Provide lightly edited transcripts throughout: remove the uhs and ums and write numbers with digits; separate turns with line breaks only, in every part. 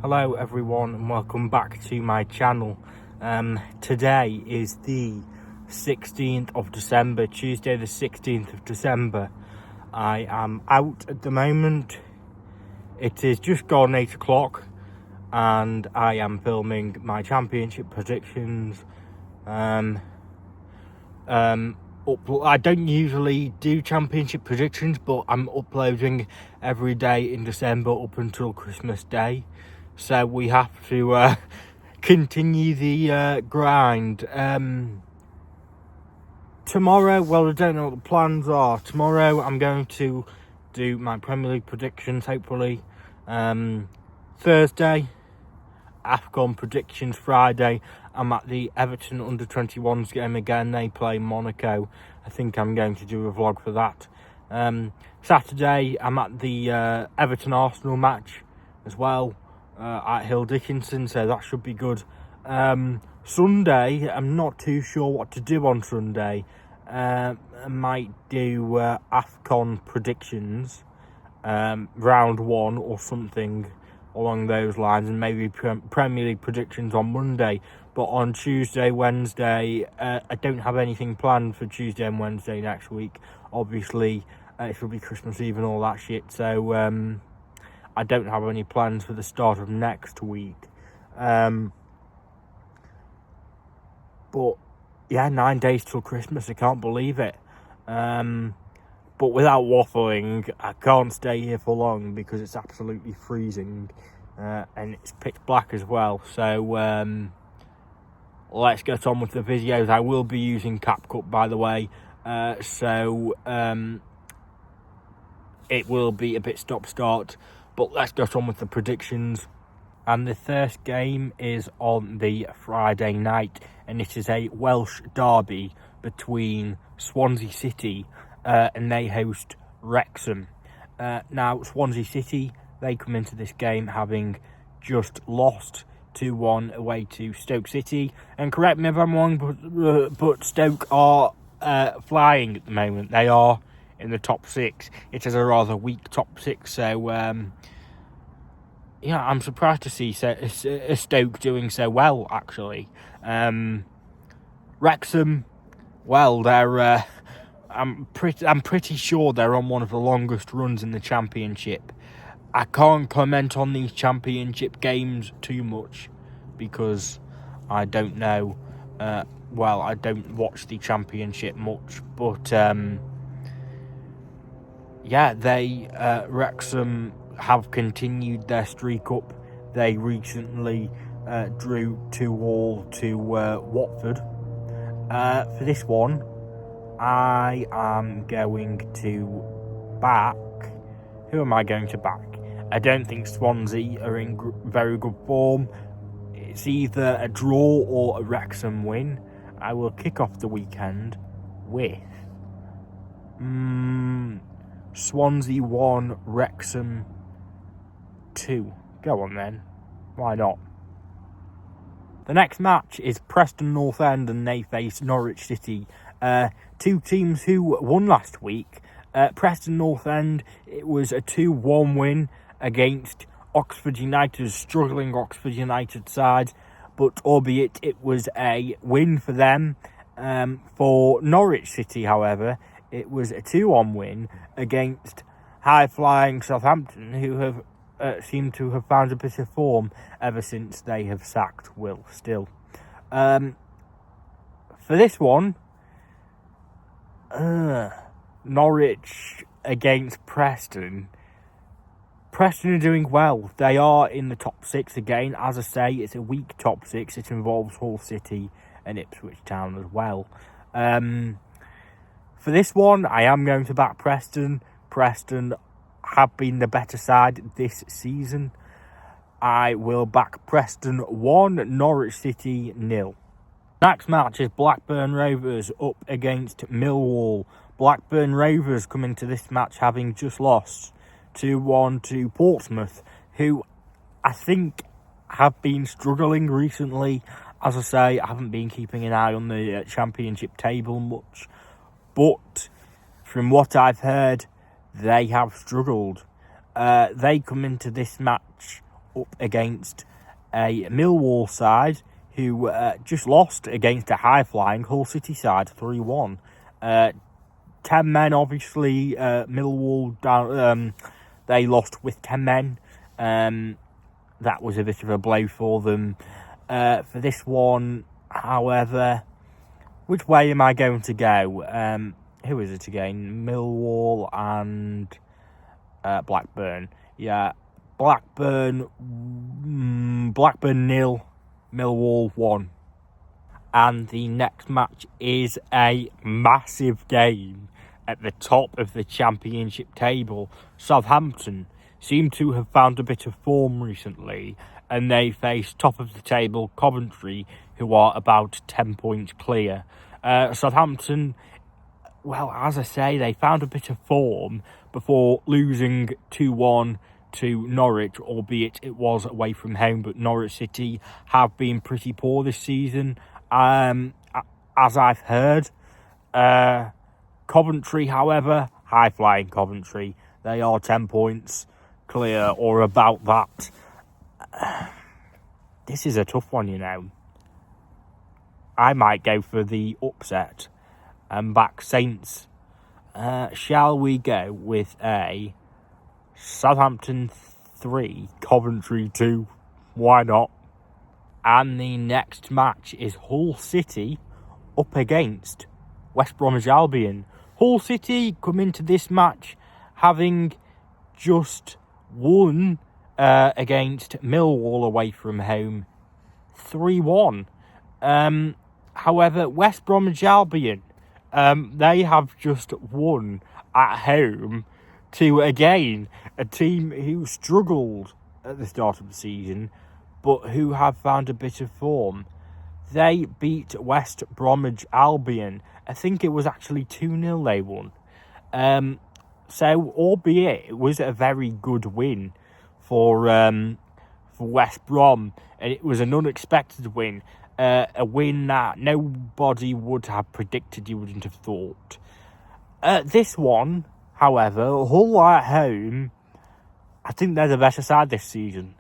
Hello everyone and welcome back to my channel. Today is the 16th of December, Tuesday the 16th of December. I am out at the moment. It is just gone 8 o'clock and I am filming my championship predictions. I don't usually do championship predictions, but I'm uploading every day in December up until Christmas Day. So we have to continue the grind. Tomorrow, well, I don't know what the plans are. Tomorrow I'm going to do my Premier League predictions, hopefully. Thursday, AFCON predictions. Friday, I'm at the Everton under-21s game again. They play Monaco. I think I'm going to do a vlog for that. Saturday, I'm at the Everton-Arsenal match as well at Hill Dickinson, so that should be good. Sunday, I'm not too sure what to do on Sunday. I might do AFCON predictions, round one or something along those lines, and maybe Premier League predictions on Monday. But on Tuesday, Wednesday, I don't have anything planned for Tuesday and Wednesday next week. Obviously, it will be Christmas Eve and all that shit, so I don't have any plans for the start of next week. But yeah, 9 days till Christmas, I can't believe it. But without waffling, I can't stay here for long because it's absolutely freezing. And it's pitch black as well. So let's get on with the videos. I will be using CapCut, by the way. So it will be a bit stop-start. But let's get on with the predictions. And the first game is on the Friday night. And it is a Welsh derby between Swansea City and they host Wrexham. Now, Swansea City, they come into this game having just lost 2-1 away to Stoke City. And correct me if I'm wrong, but Stoke are flying at the moment. They are in the top six. It is a rather weak top six, so yeah, I'm surprised to see Stoke doing so well, actually. Wrexham, well, they're I'm pretty sure they're on one of the longest runs in the Championship. I can't comment on these Championship games too much because I don't know. Well, I don't watch the Championship much, but yeah, Wrexham have continued their streak up. They recently drew 2-2 to Watford. For this one, I am going to back... Who am I going to back? I don't think Swansea are in very good form. It's either a draw or a Wrexham win. I will kick off the weekend with Swansea 1, Wrexham 2. Go on then. Why not? The next match is Preston North End and they face Norwich City. Two teams who won last week. Preston North End, it was a 2-1 win against Oxford United's struggling Oxford United side, but albeit it was a win for them. For Norwich City, however, it was a 2-1 win against high-flying Southampton, who have seem to have found a bit of form ever since they have sacked Will Still. For this one, Norwich against Preston. Preston are doing well. They are in the top six again. As I say, it's a weak top six. It involves Hull City and Ipswich Town as well. For this one, I am going to back Preston. Preston have been the better side this season. I will back Preston 1, Norwich City 0. Next match is Blackburn Rovers up against Millwall. Blackburn Rovers come into this match having just lost 2-1 to Portsmouth, who I think have been struggling recently. As I say, I haven't been keeping an eye on the Championship table much, but from what I've heard, they have struggled. They come into this match up against a Millwall side who just lost against a high-flying Hull City side 3-1. 10 men, obviously. Millwall, down, they lost with 10 men. That was a bit of a blow for them. For this one, however, which way am I going to go? Who is it again? Millwall and Blackburn. Yeah, Blackburn 0, Millwall 1. And the next match is a massive game at the top of the Championship table. Southampton seem to have found a bit of form recently, and they face top of the table Coventry, who are about 10 points clear. Southampton, well, as I say, they found a bit of form before losing 2-1 to Norwich, albeit it was away from home, but Norwich City have been pretty poor this season, as I've heard. Coventry, however, high-flying Coventry, they are 10 points clear or about that. This is a tough one, you know. I might go for the upset and back Saints. Shall we go with a Southampton 3, Coventry 2? Why not? And the next match is Hull City up against West Bromwich Albion. Hull City come into this match having just won against Millwall away from home 3-1. However, West Bromwich Albion, they have just won at home to, again, a team who struggled at the start of the season, but who have found a bit of form. They beat West Bromwich Albion. I think it was actually 2-0 they won. So, albeit it was a very good win for West Brom, and it was an unexpected win, a win that nobody would have predicted, you wouldn't have thought. This one, however, Hull at home, I think they're the better side this season.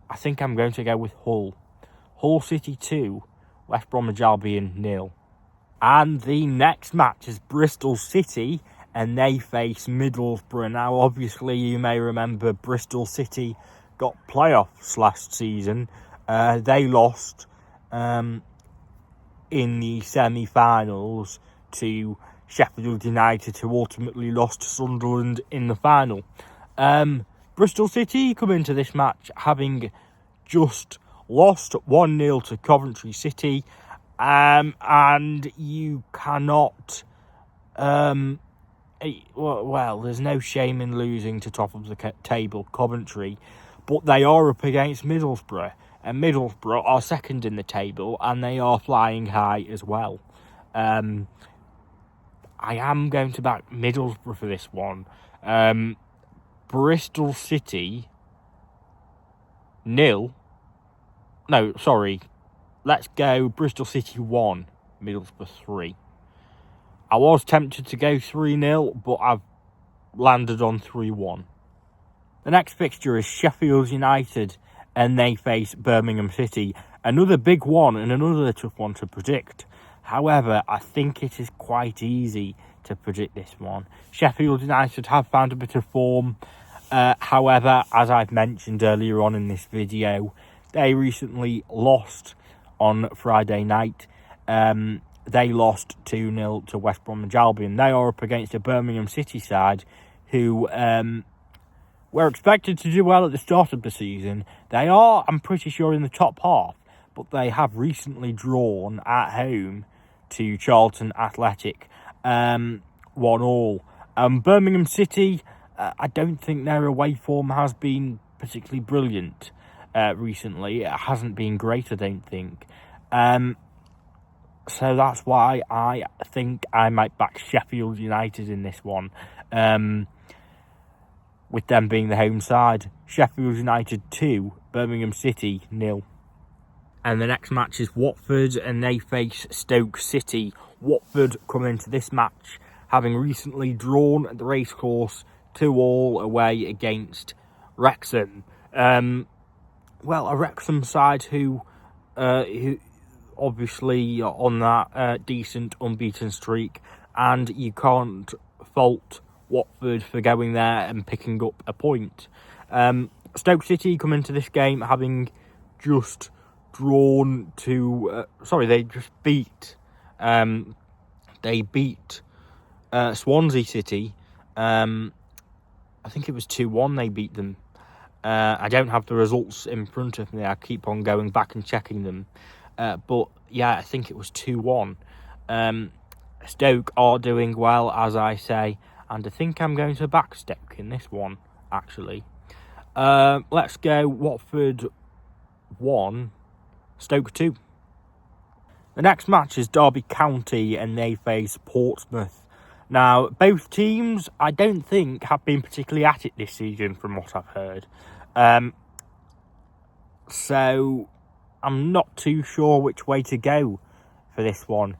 I think I'm going to go with Hull. Hull City 2, West Bromwich Albion 0. And the next match is Bristol City, and they face Middlesbrough. Now, obviously, you may remember Bristol City got playoffs last season. They lost in the semi-finals to Sheffield United, who ultimately lost to Sunderland in the final. Bristol City come into this match having just lost 1-0 to Coventry City, and you cannot... well, there's no shame in losing to top of the table Coventry, but they are up against Middlesbrough, and Middlesbrough are second in the table, and they are flying high as well. I am going to back Middlesbrough for this one. Bristol City 0. No, sorry. Let's go Bristol City 1, Middlesbrough 3. I was tempted to go 3-0, but I've landed on 3-1. The next fixture is Sheffield United, and they face Birmingham City. Another big one and another tough one to predict. However, I think it is quite easy to predict this one. Sheffield United have found a bit of form. However, as I've mentioned earlier on in this video, they recently lost on Friday night. They lost 2-0 to West Bromwich Albion. They are up against a Birmingham City side who were expected to do well at the start of the season. They are, I'm pretty sure, in the top half, but they have recently drawn at home to Charlton Athletic 1-1. Birmingham City, I don't think their away form has been particularly brilliant recently. It hasn't been great, I don't think. So that's why I think I might back Sheffield United in this one, with them being the home side. Sheffield United 2, Birmingham City 0. And the next match is Watford, and they face Stoke City. Watford come into this match having recently drawn at the racecourse 2-2 away against Wrexham. a Wrexham side who obviously are on that decent unbeaten streak, and you can't fault Watford for going there and picking up a point. Stoke City come into this game having just drawn to... they just beat... they beat Swansea City. I think it was 2-1 they beat them. I don't have the results in front of me. I keep on going back and checking them. But, yeah, I think it was 2-1. Stoke are doing well, as I say. And I think I'm going to back Stoke in this one, actually. Let's go Watford 1, Stoke 2. The next match is Derby County, and they face Portsmouth. Now, both teams, I don't think, have been particularly at it this season, from what I've heard. So, I'm not too sure which way to go for this one.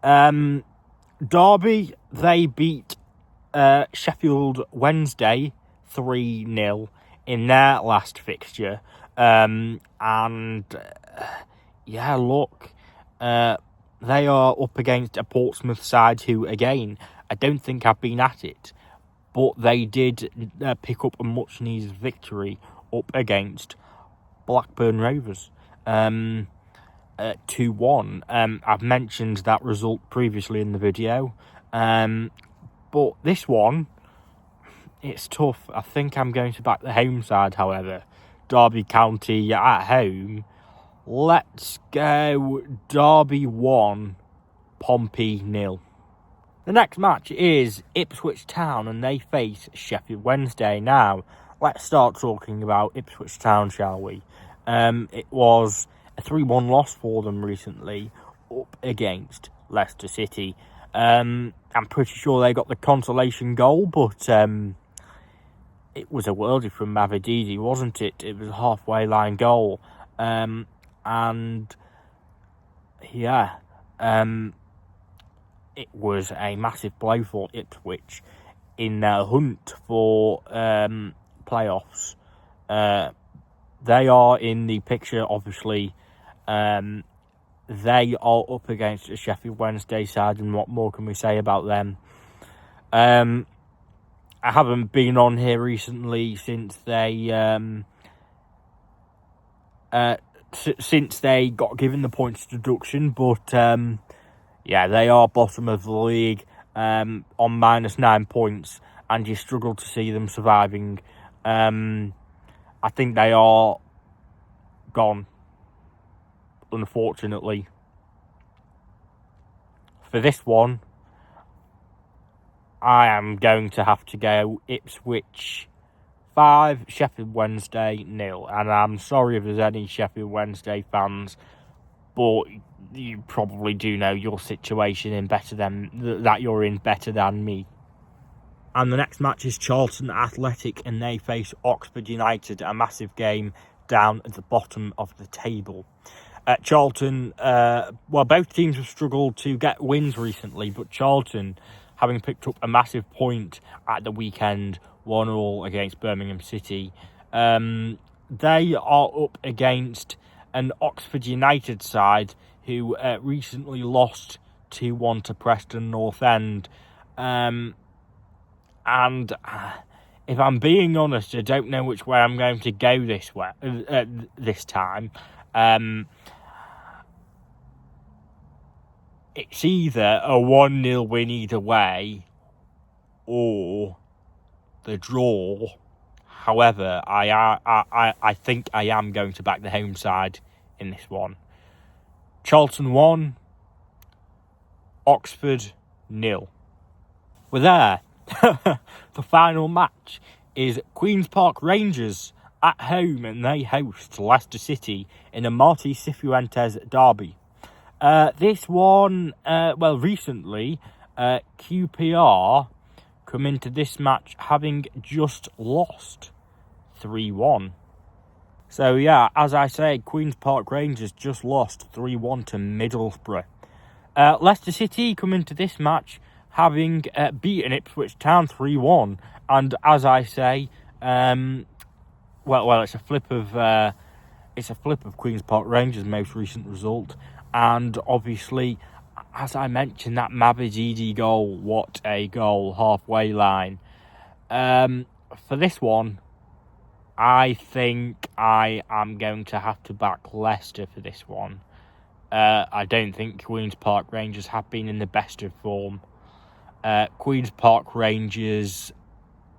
Derby, they beat Sheffield Wednesday 3-0 in their last fixture. They are up against a Portsmouth side who, again, I don't think have been at it, but they did pick up a much-needed victory up against Blackburn Rovers, 2-1. I've mentioned that result previously in the video, but this one, it's tough. I think I'm going to back the home side, however. Derby County at home. Let's go Derby 1, Pompey 0. The next match is Ipswich Town, and they face Sheffield Wednesday. Now, let's start talking about Ipswich Town, shall we? It was a 3-1 loss for them recently up against Leicester City. I'm pretty sure they got the consolation goal, but it was a worldie from Mavididi, wasn't it? It was a halfway line goal. It was a massive blow for Ipswich in their hunt for playoffs. They are in the picture, obviously. They are up against a Sheffield Wednesday side, and what more can we say about them? I haven't been on here recently since they got given the points deduction, but they are bottom of the league on -9 points, and you struggle to see them surviving. I think they are gone, unfortunately. For this one, I am going to have to go Ipswich 5, Sheffield Wednesday 0. And I'm sorry if there's any Sheffield Wednesday fans, but you probably do know your situation that you're in better than me. And the next match is Charlton Athletic, and they face Oxford United, a massive game down at the bottom of the table. Charlton, both teams have struggled to get wins recently, but Charlton, having picked up a massive point at the weekend, 1-1 against Birmingham City. They are up against an Oxford United side who recently lost 2-1 to Preston North End. And if I'm being honest, I don't know which way I'm going to go this time. It's either a 1-0 win either way, or the draw. However, I think I am going to back the home side in this one. Charlton 1, Oxford 0. We're there. The final match is Queen's Park Rangers at home, and they host Leicester City in a Martí Cifuentes derby. This one, recently, QPR come into this match having just lost 3-1. So, as I say, Queen's Park Rangers just lost 3-1 to Middlesbrough. Leicester City come into this match having beaten Ipswich Town 3-1. And as I say, it's a flip of it's a flip of Queen's Park Rangers' most recent result. And obviously, as I mentioned, that Mabizidi goal, what a goal, halfway line. For this one, I think I am going to have to back Leicester for this one. I don't think Queen's Park Rangers have been in the best of form. Queen's Park Rangers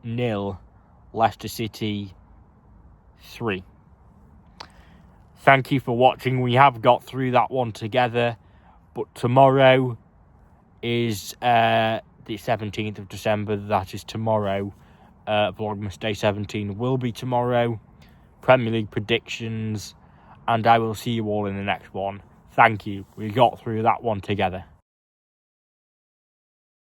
0, Leicester City 3. Thank you for watching. We have got through that one together, but tomorrow is the 17th of December. That is tomorrow. Vlogmas Day 17 will be tomorrow. Premier League predictions, and I will see you all in the next one. Thank you. We got through that one together.